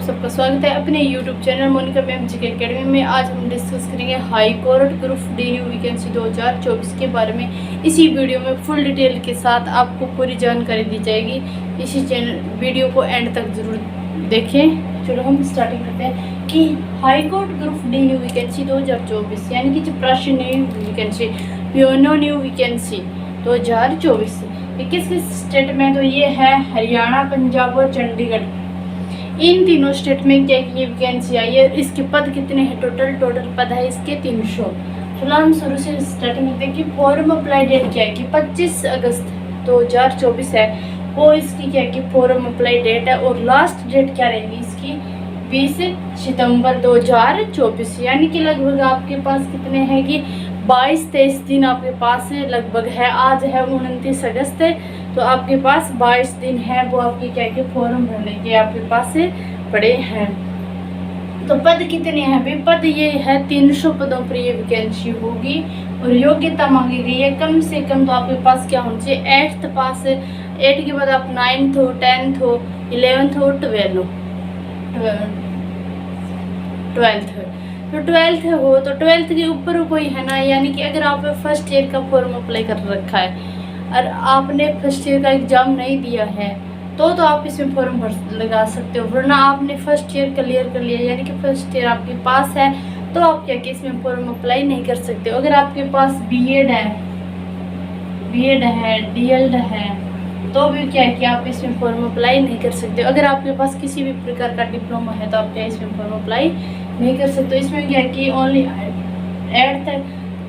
सबका स्वागत है अपने YouTube चैनल मोनिका मैम जी के अकेडमी में। आज हम डिस्कस करेंगे high court group D new vacancy 2024 के बारे में। इसी वीडियो में फुल डिटेल के साथ आपको पूरी जानकारी दी जाएगी। इसी चैनल वीडियो को एंड तक जरूर देखें। चलो हम स्टार्टिंग करते हैं कि high court group D new vacancy 2024 यानी कि चपरासी new vacancy piano new vacancy 2024 किस किस स्टेट में, तो ये है हरियाणा, पंजाब और चंडीगढ़। इन तीनों स्टेट में क्या ये वैकेंसी आई है। इसके पद कितने हैं? टोटल पद है इसके 300। चलो हम शुरू से स्टार्टिंग करते हैं कि फॉर्म अप्लाई डेट क्या है कि 25 अगस्त 2024 है वो इसकी क्या है कि फॉर्म अप्लाई डेट है। और लास्ट डेट क्या रहेगी इसकी 20 सितंबर 2024 यानी कि लगभग आपके पास कितने हैं कि 22-23 दिन आपके पास लगभग है। आज है 29 अगस्त है तो आपके पास 22 दिन है वो आपके क्या कि फॉर्म भरने के आपके पास पड़े हैं। तो पद कितने हैं भाई? पद ये है 300 पदों पर ये वैकेंसी होगी। और योग्यता मांगी गई है कम से कम तो आपके पास क्या होना चाहिए 8th पास। 8 के बाद आप 9th हो, 10th हो, 11th हो, 12th हो। तो 12th हो तो 12th के ऊपर कोई है ना, यानी कि अगर आप फर्स्ट ईयर का फॉर्म अप्लाई कर रखा है और आपने फर्स्ट ईयर का एग्ज़ाम नहीं दिया है तो आप इसमें फॉर्म भर लगा सकते हो। वरना आपने फर्स्ट ईयर क्लियर कर लिया यानी कि फर्स्ट ईयर आपके पास है तो आप क्या कि इसमें फॉर्म अप्लाई नहीं कर सकते हो। अगर आपके पास बीएड है, डीएलएड है तो भी क्या है कि आप इसमें फॉर्म अप्लाई नहीं कर सकते। अगर आपके पास किसी भी प्रकार का डिप्लोमा है तो आप क्या इसमें फॉर्म अप्लाई नहीं कर सकते। इसमें क्या है कि ओनली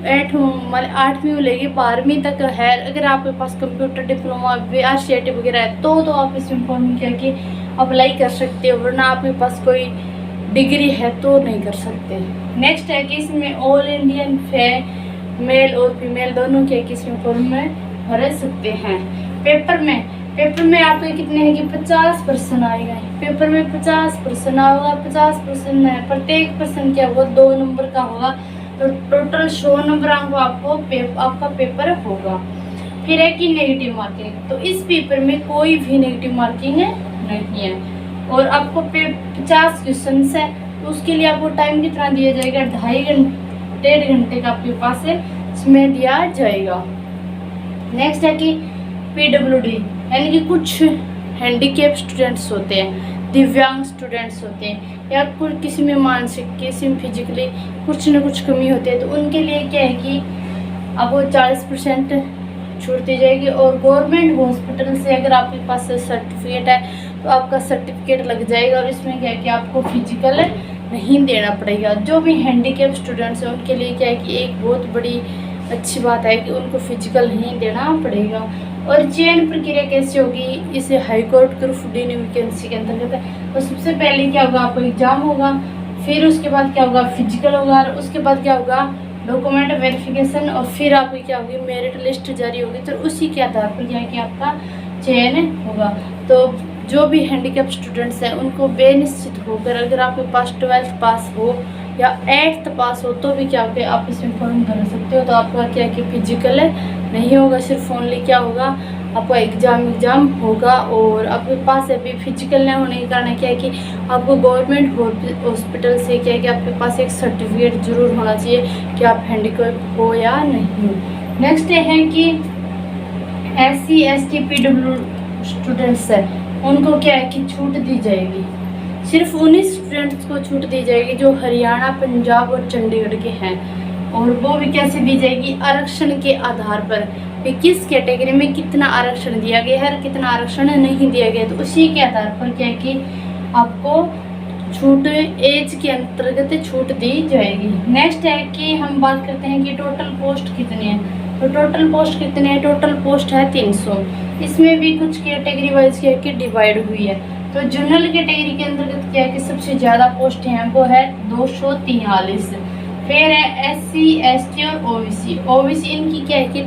8वीं लेगी 12वीं तक है। अगर आपके पास कंप्यूटर डिप्लोमा VRCT वगैरह है तो आप इसमें फॉर्म क्या कि अप्लाई कर सकते हो। वरना आपके पास कोई डिग्री है तो नहीं कर सकते। नेक्स्ट है कि इसमें ऑल इंडियन मेल और फीमेल दोनों के इसमें फॉर्म में भर सकते हैं। पेपर में आपके कितने हैं कि 50% आएगा। पेपर में 50% आएगा। 50% में प्रत्येक पर्सन क्या होगा 2 नंबर का होगा तो टोटल 100 नंबर आपका पेपर होगा। फिर है कि नेगेटिव मार्किंग, तो इस पेपर में कोई भी नेगेटिव मार्किंग नहीं है। और आपको 50 क्वेश्चन है तो उसके लिए आपको टाइम कितना दिया जाएगा 1.5 घंटे का आपके पास समय दिया जाएगा। नेक्स्ट है कि PWD यानी कि कुछ हैंडीकेप स्टूडेंट्स होते हैं, दिव्यांग स्टूडेंट्स होते हैं या किसी में मानसिक किसी में फिजिकली कुछ न कुछ कमी होती है तो उनके लिए क्या है कि आपको 40% छूट दी जाएगी। और गवर्नमेंट हॉस्पिटल से अगर आपके पास सर्टिफिकेट है तो आपका सर्टिफिकेट लग जाएगा। और इसमें क्या है कि आपको फिजिकल नहीं देना पड़ेगा। जो भी हैंडीकेप स्टूडेंट्स हैं उनके लिए क्या है कि एक बहुत बड़ी अच्छी बात है कि उनको फिजिकल नहीं देना पड़ेगा। और चयन प्रक्रिया कैसे होगी इसे high court group D new vacancy के अंतर्गत है। तो सबसे पहले क्या होगा आपको एग्जाम होगा, फिर उसके बाद क्या होगा फिजिकल होगा, और उसके बाद क्या होगा डॉक्यूमेंट वेरिफिकेशन, और फिर आपकी क्या होगी मेरिट लिस्ट जारी होगी। तो उसी के आधार पर क्या है कि आपका चयन होगा। तो जो भी हैंडीकैप स्टूडेंट्स हैं उनको बेनिश्चित होकर अगर आपके पास 12th पास हो या 8th पास हो तो भी क्या होगा आप इसमें फॉर्म भर सकते हो। तो आपका क्या कि फिजिकल नहीं होगा, सिर्फ ओनली क्या होगा आपका एग्ज़ाम होगा। और आपके पास अभी फिजिकल नहीं होने के कारण क्या है कि आपको गवर्नमेंट हॉस्पिटल से क्या है कि आपके पास एक सर्टिफिकेट जरूर होना चाहिए कि आप हैंडीकैप हो या नहीं। नेक्स्ट है कि SC ST PW स्टूडेंट्स है उनको क्या है कि छूट दी जाएगी। सिर्फ उन्हीं स्टूडेंट्स को छूट दी जाएगी जो हरियाणा, पंजाब और चंडीगढ़ के हैं। और वो भी कैसे दी जाएगी आरक्षण के आधार पर कि किस कैटेगरी में कितना आरक्षण दिया गया है और कितना आरक्षण नहीं दिया गया। तो उसी के आधार पर क्या है कि आपको छूट एज के अंतर्गत छूट दी जाएगी। नेक्स्ट है कि हम बात करते हैं कि टोटल पोस्ट कितने हैं। तो टोटल पोस्ट कितने हैं? टोटल पोस्ट है 300। इसमें भी कुछ कैटेगरी वाइज क्या है कि डिवाइड हुई है। तो जनरल कैटेगरी के अंतर्गत क्या है कि सबसे ज़्यादा पोस्ट हैं वो है 243। फिर है SC ST और OBC इनकी क्या है कि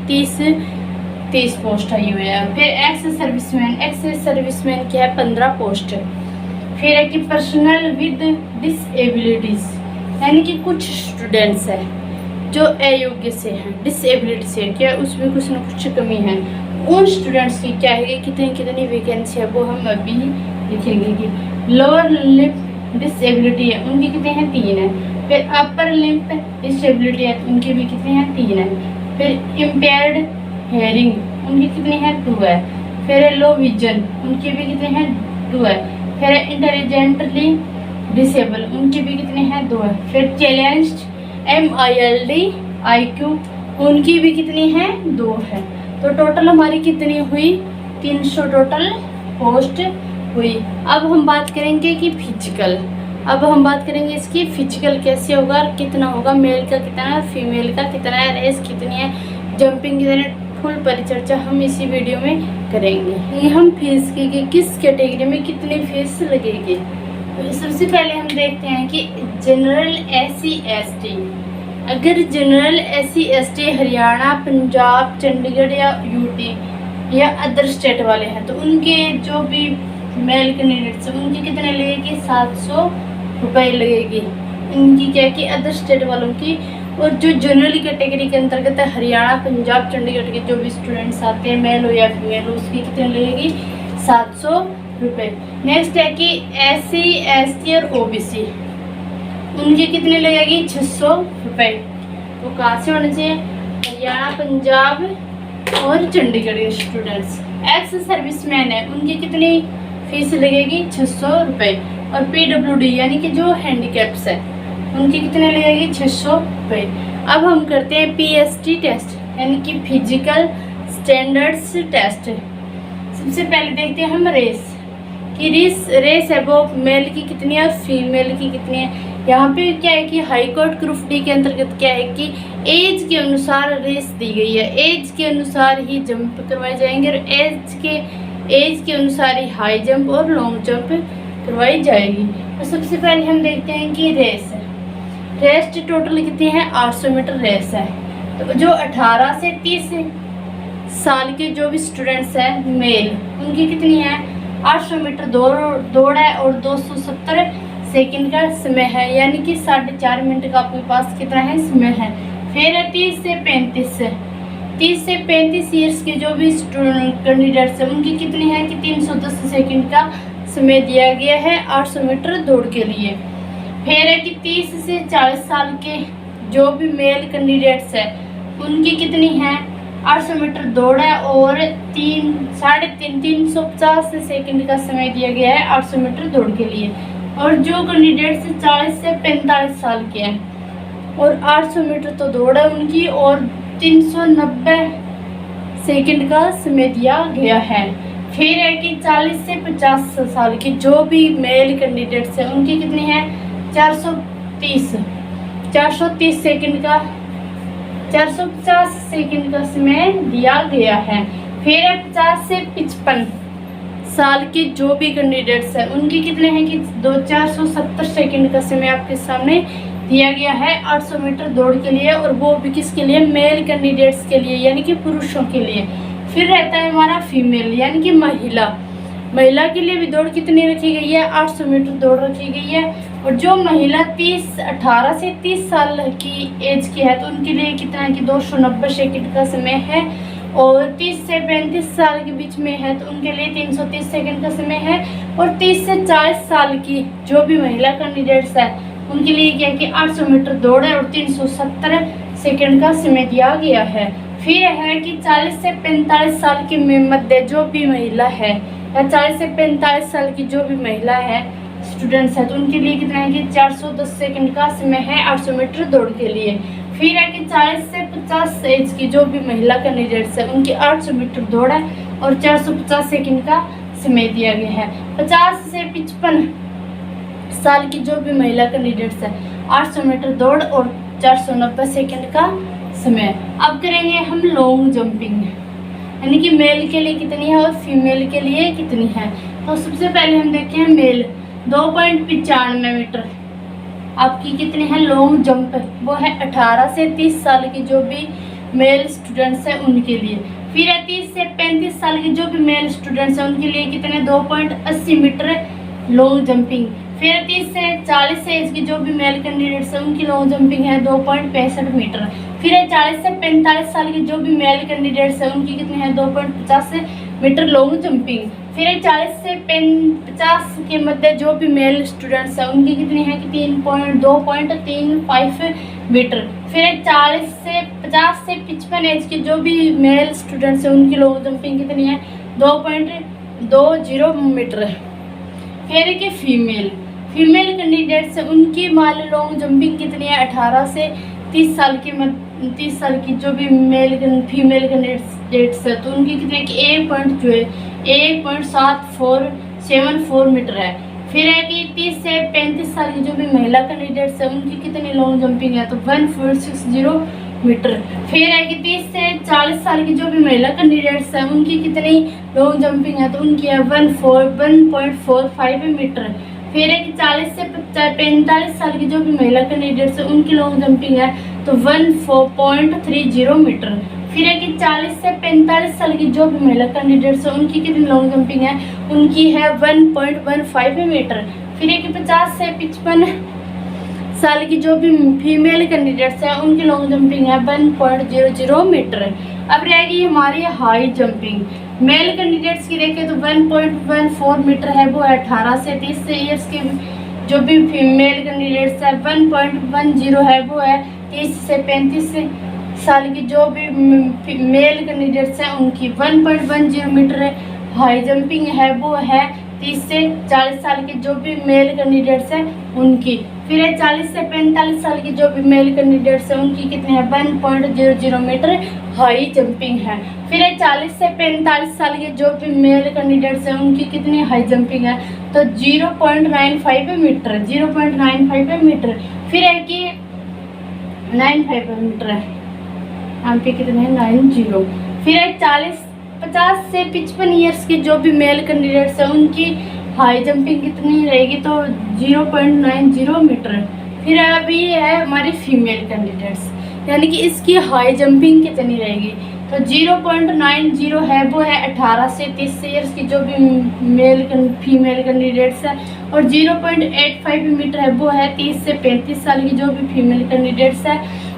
30 पोस्ट आई हुई है। फिर एक्स सर्विसमैन क्या है 15 पोस्ट। फिर है कि पर्सनल विद डिसेबिलिटीज यानी कि कुछ स्टूडेंट्स हैं जो अयोग्य से हैं, डिसेबिलिटी से क्या उसमें कुछ न कुछ कमी है। उन स्टूडेंट्स की क्या है कि कितनी वैकेंसी है वो हम अभी लिखेंगे कि लोअर लिप डिसेबिलिटी है, उनकी कितने हैं? 3 है। फिर अपर लिम्ब डिसेबिलिटी है, उनकी भी कितने हैं? 3 है। फिर इम्पेयर्ड हेयरिंग, उनकी कितनी है? 2 है। फिर लो विजन, उनकी भी कितने हैं? 2 है। फिर इंटेलिजेंटली डिसेबल, उनकी भी कितने हैं? 2 है। फिर चैलेंज्ड MILD IQ, उनकी भी कितनी है? 2 है। तो टोटल हमारी कितनी हुई? 300 टोटल पोस्ट हुई। अब हम बात करेंगे कि फिजिकल, अब हम बात करेंगे इसकी फिजिकल कैसे होगा, कितना होगा, मेल का कितना है, फीमेल का कितना है, रेस कितनी है, जंपिंग कितनी है, फुल परिचर्चा हम इसी वीडियो में करेंगे। ये हम फीस की किस कैटेगरी में कितनी फीस लगेगी। तो सबसे पहले हम देखते हैं कि जनरल SC ST, अगर general SC ST Haryana, Punjab, Chandigarh या UT या अदर स्टेट वाले हैं तो उनके जो भी मेल कैंडिडेट्स हैं उनकी कितने लगेगी? 700 रुपये लगेगी। इनकी क्या कि अदर स्टेट वालों की। और जो जनरल कैटेगरी के अंतर्गत है हरियाणा, पंजाब, चंडीगढ़ के जो भी स्टूडेंट्स आते हैं मेल हो या फीमेल हो, उसकी कितने लगेगी? 700 रुपये। नेक्स्ट है कि SC ST और OBC, उनकी कितने लगेगी? 600 रुपये। तो कहाँ से होने चाहिए? हरियाणा, पंजाब और चंडीगढ़ के स्टूडेंट्स। एक्स सर्विसमैन है, उनकी कितनी फीस लगेगी? 600 रुपये। और PWD यानी कि जो हैंडीकैप्स है उनकी कितने लगेगी? 600 रुपये। अब हम करते हैं PST टेस्ट यानी कि फिजिकल स्टैंडर्ड्स टेस्ट। सबसे पहले देखते हैं हम रेस कि रेस है वो मेल की कितनी है और फीमेल की कितनी है। यहाँ पे क्या है कि हाई कोर्ट ग्रुप डी के अंतर्गत क्या है कि एज के अनुसार रेस दी गई है, एज के अनुसार ही जंप करवाए जाएंगे और एज के अनुसार ही हाई जंप और लॉन्ग जंप करवाई जाएगी। तो सबसे पहले हम देखते हैं कि रेस टोटल कितनी है? 800 मीटर रेस है। तो जो 18 से 30 साल के जो भी स्टूडेंट्स हैं मेल, उनकी कितनी है? 800 मीटर दौड़ है और 270 सेकंड का समय है, यानी कि 4.5 मिनट का आपके पास कितना है? समय है। फिर 30 से 35 ईयर्स के जो भी कैंडिडेट्स हैं उनकी कितनी है कि 310 सेकंड का समय दिया गया है 800 मीटर दौड़ के लिए। फिर है कि 30 से 40 साल के जो भी मेल कैंडिडेट्स हैं उनकी कितनी है? 800 मीटर दौड़ है और 350 सेकंड का समय दिया गया है 800 मीटर दौड़ के लिए। और जो कैंडिडेट्स 40 से 45 साल के हैं और 800 मीटर तो दौड़ है उनकी और 390 सेकंड का समय दिया गया है। फिर है कि 40 से 50 साल के जो भी मेल कैंडिडेट्स हैं उनकी कितनी है? 430 सेकंड का 450 सेकंड का समय दिया गया है। फिर है 50 से 55 साल के जो भी कैंडिडेट्स हैं उनकी कितने हैं कि 470 सेकंड का समय आपके सामने दिया गया है 800 मीटर दौड़ के लिए, और वो भी किसके लिए? मेल कैंडिडेट्स के लिए यानी कि पुरुषों के लिए। फिर रहता है हमारा फीमेल यानी कि महिला के लिए भी दौड़ कितनी रखी गई है? 800 मीटर दौड़ रखी गई है। और जो महिला 18 से 30 साल की एज की है तो उनके लिए कितना है कि 290 सेकंड का समय है। और 30 से 35 साल के बीच में है तो उनके लिए 330 सेकंड का समय है। और 30 से 40 साल की जो भी महिला कैंडिडेट्स है उनके लिए क्या है कि 800 मीटर दौड़ है और 370 सेकंड का समय दिया गया है। फिर है कि 40 से 45 साल के मध्य जो भी महिला है या 40 से 45 साल की जो भी महिला है स्टूडेंट्स है तो उनके लिए कितना है कि 410 सेकंड का समय है 800 मीटर दौड़ के लिए। फिर है कि 40 से 50 एज की जो भी महिला कैंडिडेट्स है उनकी 800 मीटर दौड़ है और 450 सेकंड का समय दिया गया है। 50 से 55 साल की जो भी महिला कैंडिडेट्स है 800 मीटर दौड़ और 490 सेकंड का समय। अब करेंगे हम लॉन्ग जंपिंग यानी कि मेल के लिए कितनी है और फीमेल के लिए कितनी है। तो सबसे पहले हम देखते हैं मेल 2.95 मीटर आपकी कितनी है लॉन्ग जंप, वो है 18 से 30 साल की जो भी मेल स्टूडेंट्स हैं उनके लिए। फिर है 30 से 35 साल के जो भी मेल स्टूडेंट्स हैं उनके लिए कितने 2.80 मीटर लॉन्ग जंपिंग। फिर 30 से 40 एज की जो भी मेल कैंडिडेट्स हैं उनकी लॉन्ग जंपिंग है 2.65 मीटर। फिर है 40 से 45 साल के जो भी मेल कैंडिडेट्स हैं उनकी कितनी है 2.50 मीटर लॉन्ग जंपिंग। फिर 40 से 50 के मध्य जो भी मेल स्टूडेंट्स हैं उनकी कितनी है कि 2.35 मीटर। फिर 40 से 50 से 55 एज के जो भी मेल स्टूडेंट्स हैं उनकी लॉन्ग जंपिंग कितनी है 2.20 मीटर। फिर कि फीमेल कैंडिडेट्स हैं उनकी मान लो लॉन्ग जंपिंग कितनी है 18 से 30 साल की 30 साल की जो भी फीमेल कैंडिडेट्स है तो उनकी कितनी है कि 1.74 मीटर है। फिर है कि 30 से 35 साल की जो भी महिला कैंडिडेट्स है उनकी कितनी लॉन्ग जंपिंग है तो 1.60 मीटर। फिर है कि 30 से 40 साल की जो भी महिला कैंडिडेट्स है उनकी कितनी लॉन्ग जंपिंग है तो उनकी है 1.45 मीटर। फिर है कि 40 से 45 साल की जो भी महिला कैंडिडेट्स है उनकी लॉन्ग जंपिंग है तो 14.30 मीटर। फिर है कि 40 से 45 साल की जो भी महिला कैंडिडेट्स है उनकी कितनी लॉन्ग जंपिंग है उनकी है 1.15 मीटर। फिर है कि 50 से 55 साल की जो भी फीमेल कैंडिडेट्स हैं उनकी लॉन्ग जंपिंग है 1.00 मीटर। अब रहेगी हमारी हाई जंपिंग। मेल कैंडिडेट्स की देखें तो 1.14 मीटर है वो है 18 से 30 ईयर्स के जो भी फीमेल कैंडिडेट्स है। 1.10 है वो है 30 से 35 साल की जो भी मेल कैंडिडेट्स हैं उनकी 1.10 मीटर है। हाई जंपिंग है वो है 30 से 40 साल के जो भी मेल कैंडिडेट्स हैं उनकी। फिर है 40 से 45 साल की जो भी मेल कैंडिडेट्स हैं उनकी कितने हैं 1.00 मीटर हाई जंपिंग है। फिर है 40 से 45 साल के जो भी मेल कैंडिडेट्स हैं उनकी कितनी हाई जंपिंग है तो 0.95 मीटर 0.95 मीटर। फिर है कि 95 मीटर है यहाँ पे कितने हैं 90। फिर है 50 से 55 ईयर्स के जो भी मेल कैंडिडेट्स हैं उनकी हाई जंपिंग कितनी रहेगी तो 0.90 मीटर। फिर अभी है हमारी फीमेल कैंडिडेट्स यानी कि इसकी हाई जंपिंग कितनी रहेगी तो 0.90 है वो है 18 से 30 ईयर्स की जो भी फीमेल कैंडिडेट्स है। और 0.85 मीटर है वो है 30 से 35 साल की जो भी फीमेल कैंडिडेट्स है।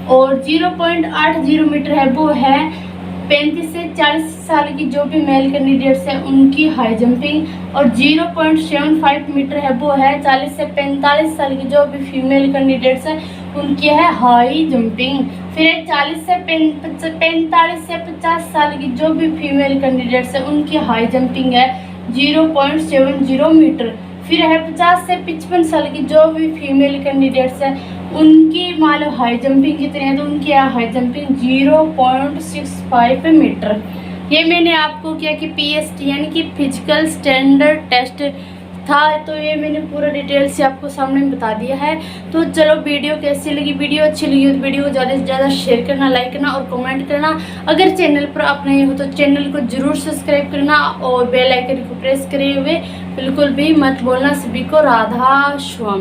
और 0.80 मीटर है वो है 35 से 40 साल की जो भी मेल कैंडिडेट्स हैं उनकी हाई जंपिंग। और 0.75 मीटर है वो है 40 से 45 साल की जो भी फीमेल कैंडिडेट्स हैं उनकी है हाई जंपिंग। फिर 40 से 45 से 50 साल की जो भी फीमेल कैंडिडेट्स हैं उनकी हाई जंपिंग है 0.70 मीटर। फिर है 50 से 55 साल की जो भी फीमेल कैंडिडेट्स हैं उनकी मान लो हाई जंपिंग कितनी है तो उनकी हाई जंपिंग 0.65 मीटर। ये मैंने आपको क्या कि PST यानी कि फिजिकल स्टैंडर्ड टेस्ट था तो ये मैंने पूरा डिटेल से आपको सामने बता दिया है। तो चलो वीडियो कैसी लगी, वीडियो अच्छी लगी तो वीडियो को ज़्यादा से ज़्यादा शेयर करना, लाइक करना और कमेंट करना। अगर चैनल पर आप नए हो तो चैनल को ज़रूर सब्सक्राइब करना और बेल आइकन को प्रेस करे हुए बिल्कुल भी मत बोलना। सभी को राधा स्वामी।